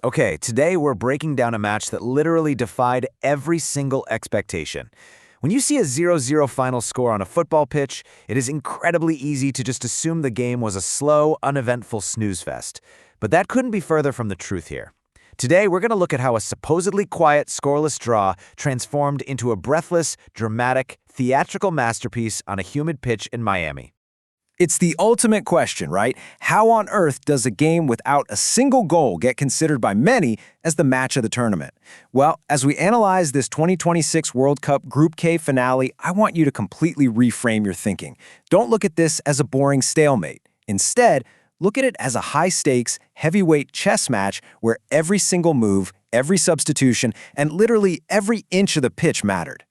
Okay, today we're breaking down a match that literally defied every single expectation. When you see a 0-0 final score on a football pitch, it is incredibly easy to just assume the game was a slow, uneventful snooze fest. But that couldn't be further from the truth here. Today, we're going to look at how a supposedly quiet, scoreless draw transformed into a breathless, dramatic, theatrical masterpiece on a humid pitch in Miami. It's the ultimate question, right? How on earth does a game without a single goal get considered by many as the match of the tournament? Well, as we analyze this 2026 World Cup Group K finale, I want you to completely reframe your thinking. Don't look at this as a boring stalemate. Instead, look at it as a high-stakes, heavyweight chess match where every single move, every substitution, and literally every inch of the pitch mattered.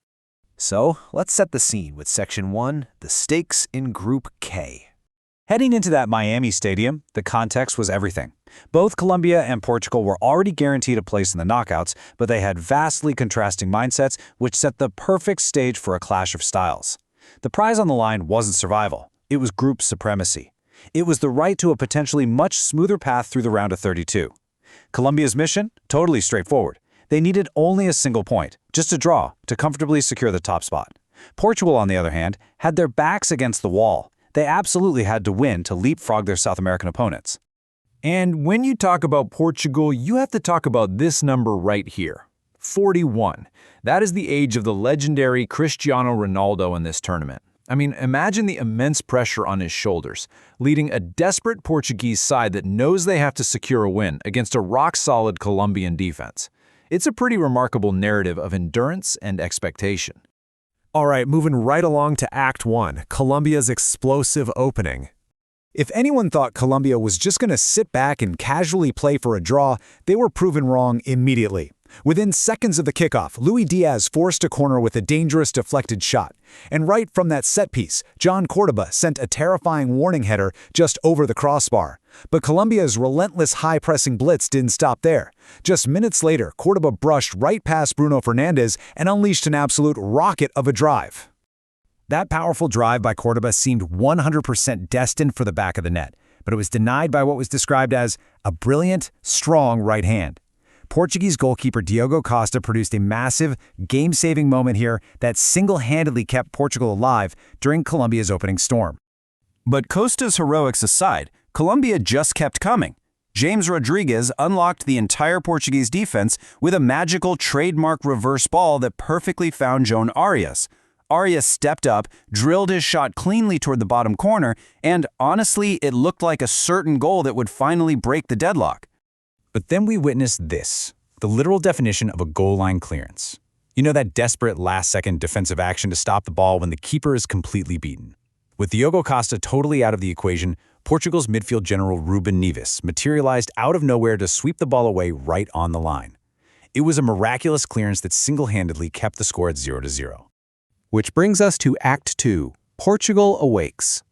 So, let's set the scene with Section 1, the stakes in Group K. Heading into that Miami stadium, the context was everything. Both Colombia and Portugal were already guaranteed a place in the knockouts, but they had vastly contrasting mindsets, which set the perfect stage for a clash of styles. The prize on the line wasn't survival. It was group supremacy. It was the right to a potentially much smoother path through the round of 32. Colombia's mission? Totally straightforward. They needed only a single point, just a draw, to comfortably secure the top spot. Portugal, on the other hand, had their backs against the wall. They absolutely had to win to leapfrog their South American opponents. And when you talk about Portugal, you have to talk about this number right here, 41. That is the age of the legendary Cristiano Ronaldo in this tournament. I mean, imagine the immense pressure on his shoulders, leading a desperate Portuguese side that knows they have to secure a win against a rock-solid Colombian defense. It's a pretty remarkable narrative of endurance and expectation. All right, moving right along to Act 1, Colombia's explosive opening. If anyone thought Colombia was just going to sit back and casually play for a draw, they were proven wrong immediately. Within seconds of the kickoff, Luis Diaz forced a corner with a dangerous deflected shot. And right from that set piece, Jhon Córdoba sent a terrifying warning header just over the crossbar. But Colombia's relentless high-pressing blitz didn't stop there. Just minutes later, Córdoba brushed right past Bruno Fernandes and unleashed an absolute rocket of a drive. That powerful drive by Córdoba seemed 100% destined for the back of the net, but it was denied by what was described as a brilliant, strong right hand. Portuguese goalkeeper Diogo Costa produced a massive, game-saving moment here that single-handedly kept Portugal alive during Colombia's opening storm. But Costa's heroics aside, Colombia just kept coming. James Rodriguez unlocked the entire Portuguese defense with a magical trademark reverse ball that perfectly found Jhon Arias. Arias stepped up, drilled his shot cleanly toward the bottom corner, and honestly, it looked like a certain goal that would finally break the deadlock. But then we witnessed this, the literal definition of a goal line clearance. You know, that desperate last-second defensive action to stop the ball when the keeper is completely beaten. With Diogo Costa totally out of the equation, Portugal's midfield general Rúben Neves materialized out of nowhere to sweep the ball away right on the line. It was a miraculous clearance that single-handedly kept the score at 0-0. Which brings us to Act 2, Portugal awakes.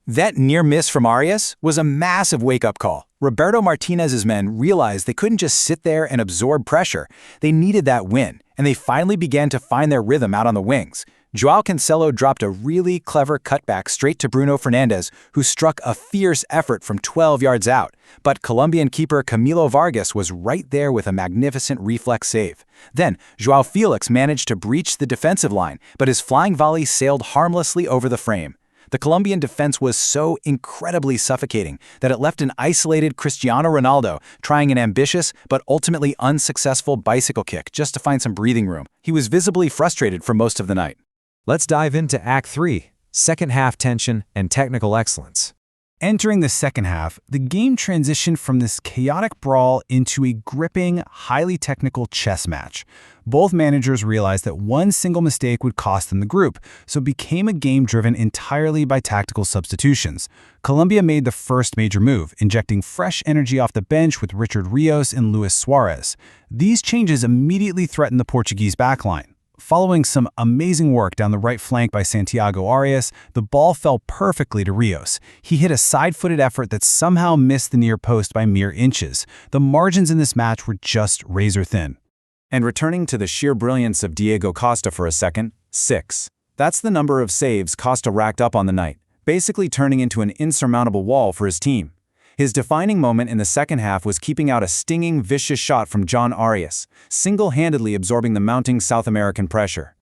That near miss from Arias was a massive wake-up call. Roberto Martinez's men realized they couldn't just sit there and absorb pressure. They needed that win, and they finally began to find their rhythm out on the wings. João Cancelo dropped a really clever cutback straight to Bruno Fernandes, who struck a fierce effort from 12 yards out. But Colombian keeper Camilo Vargas was right there with a magnificent reflex save. Then, João Felix managed to breach the defensive line, but his flying volley sailed harmlessly over the frame. The Colombian defense was so incredibly suffocating that it left an isolated Cristiano Ronaldo trying an ambitious but ultimately unsuccessful bicycle kick just to find some breathing room. He was visibly frustrated for most of the night. Let's dive into Act 3, second half tension and technical excellence. Entering the second half, the game transitioned from this chaotic brawl into a gripping, highly technical chess match. Both managers realized that one single mistake would cost them the group, so it became a game driven entirely by tactical substitutions. Colombia made the first major move, injecting fresh energy off the bench with Richard Rios and Luis Suarez. These changes immediately threatened the Portuguese backline. Following some amazing work down the right flank by Santiago Arias, the ball fell perfectly to Rios. He hit a side-footed effort that somehow missed the near post by mere inches. The margins in this match were just razor-thin. And returning to the sheer brilliance of Diogo Costa for a second, 6. That's the number of saves Costa racked up on the night, basically turning into an insurmountable wall for his team. His defining moment in the second half was keeping out a stinging, vicious shot from Jhon Arias, single-handedly absorbing the mounting South American pressure.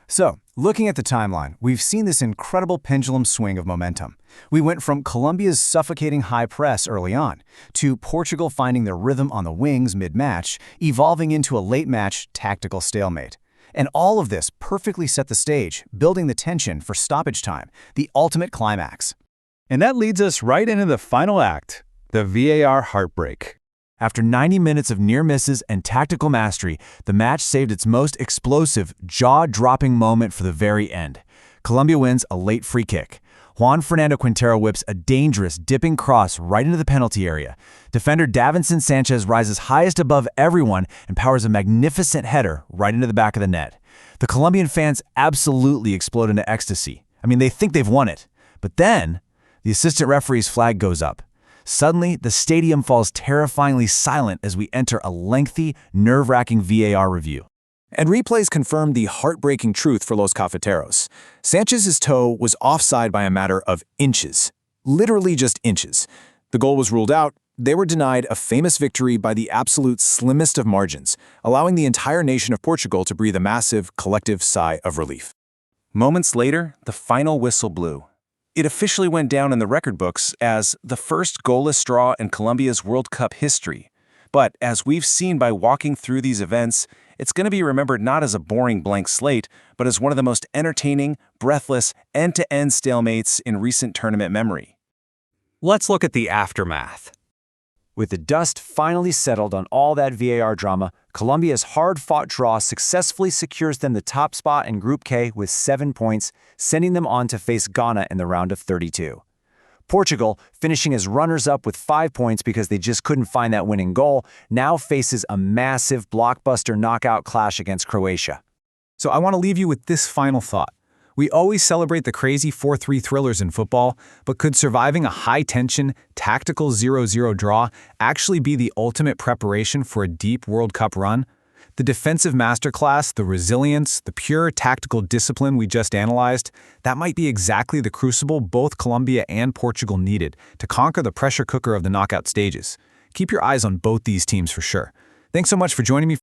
So, looking at the timeline, we've seen this incredible pendulum swing of momentum. We went from Colombia's suffocating high press early on, to Portugal finding their rhythm on the wings mid-match, evolving into a late-match tactical stalemate. And all of this perfectly set the stage, building the tension for stoppage time, the ultimate climax. And that leads us right into the final act, the VAR heartbreak. After 90 minutes of near misses and tactical mastery, the match saved its most explosive, jaw-dropping moment for the very end. Colombia wins a late free kick. Juan Fernando Quintero whips a dangerous, dipping cross right into the penalty area. Defender Davinson Sánchez rises highest above everyone and powers a magnificent header right into the back of the net. The Colombian fans absolutely explode into ecstasy. I mean, they think they've won it. But then, the assistant referee's flag goes up. Suddenly, the stadium falls terrifyingly silent as we enter a lengthy, nerve-wracking VAR review. And replays confirmed the heartbreaking truth for Los Cafeteros. Sanchez's toe was offside by a matter of inches. Literally just inches. The goal was ruled out. They were denied a famous victory by the absolute slimmest of margins, allowing the entire nation of Portugal to breathe a massive, collective sigh of relief. Moments later, the final whistle blew. It officially went down in the record books as the first goalless draw in Colombia's World Cup history. But as we've seen by walking through these events, it's going to be remembered not as a boring blank slate, but as one of the most entertaining, breathless, end-to-end stalemates in recent tournament memory. Let's look at the aftermath. With the dust finally settled on all that VAR drama, Colombia's hard-fought draw successfully secures them the top spot in Group K with 7 points, sending them on to face Ghana in the round of 32. Portugal, finishing as runners-up with 5 points because they just couldn't find that winning goal, now faces a massive blockbuster knockout clash against Croatia. So I want to leave you with this final thought. We always celebrate the crazy 4-3 thrillers in football, but could surviving a high-tension, tactical 0-0 draw actually be the ultimate preparation for a deep World Cup run? The defensive masterclass, the resilience, the pure tactical discipline we just analyzed, that might be exactly the crucible both Colombia and Portugal needed to conquer the pressure cooker of the knockout stages. Keep your eyes on both these teams for sure. Thanks so much for joining me.